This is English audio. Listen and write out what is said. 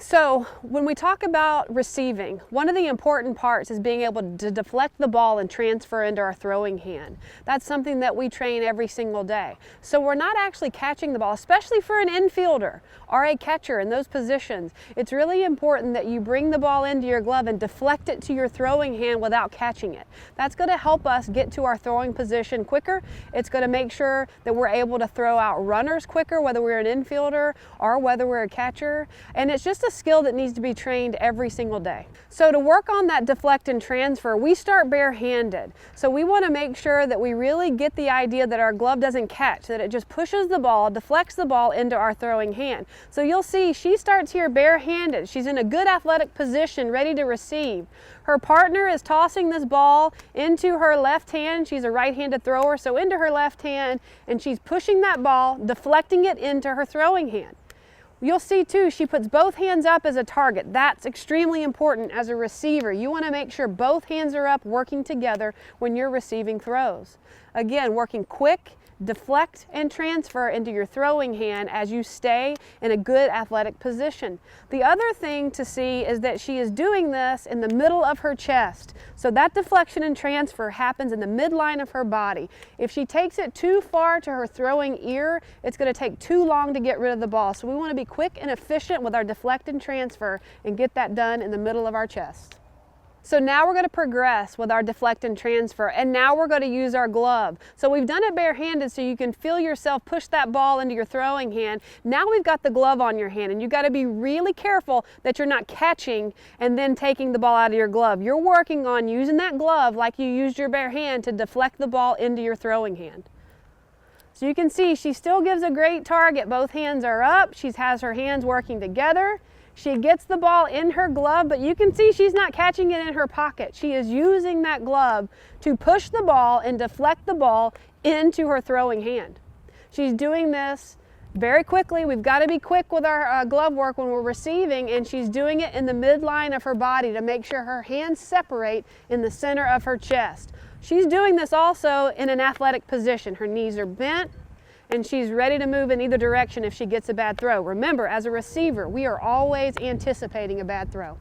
So when we talk about receiving, one of the important parts is being able to deflect the ball and transfer into our throwing hand. That's something that we train every single day. So we're not actually catching the ball, especially for an infielder or a catcher in those positions. It's really important that you bring the ball into your glove and deflect it to your throwing hand without catching it. That's going to help us get to our throwing position quicker. It's going to make sure that we're able to throw out runners quicker, whether we're an infielder or whether we're a catcher. And it's just a skill that needs to be trained every single day. So to work on that deflect and transfer, we start barehanded. So we want to make sure that we really get the idea that our glove doesn't catch, that it just pushes the ball, deflects the ball into our throwing hand. So you'll see she starts here barehanded. She's in a good athletic position, ready to receive. Her partner is tossing this ball into her left hand. She's a right-handed thrower, so into her left hand, and she's pushing that ball, deflecting it into her throwing hand. You'll see too, she puts both hands up as a target. That's extremely important as a receiver. You want to make sure both hands are up working together when you're receiving throws. Again, working quick, deflect and transfer into your throwing hand as you stay in a good athletic position. The other thing to see is that she is doing this in the middle of her chest. So that deflection and transfer happens in the midline of her body. If she takes it too far to her throwing ear, it's going to take too long to get rid of the ball. So we want to be quick and efficient with our deflect and transfer and get that done in the middle of our chest. So now we're going to progress with our deflect and transfer, and now we're going to use our glove. So we've done it barehanded so you can feel yourself push that ball into your throwing hand. Now we've got the glove on your hand, and you've got to be really careful that you're not catching and then taking the ball out of your glove. You're working on using that glove like you used your bare hand to deflect the ball into your throwing hand. So you can see she still gives a great target. Both hands are up. She has her hands working together. She gets the ball in her glove, but you can see she's not catching it in her pocket. She is using that glove to push the ball and deflect the ball into her throwing hand. She's doing this very quickly. We've got to be quick with our glove work when we're receiving, and she's doing it in the midline of her body to make sure her hands separate in the center of her chest. She's doing this also in an athletic position. Her knees are bent, and she's ready to move in either direction if she gets a bad throw. Remember, as a receiver, we are always anticipating a bad throw.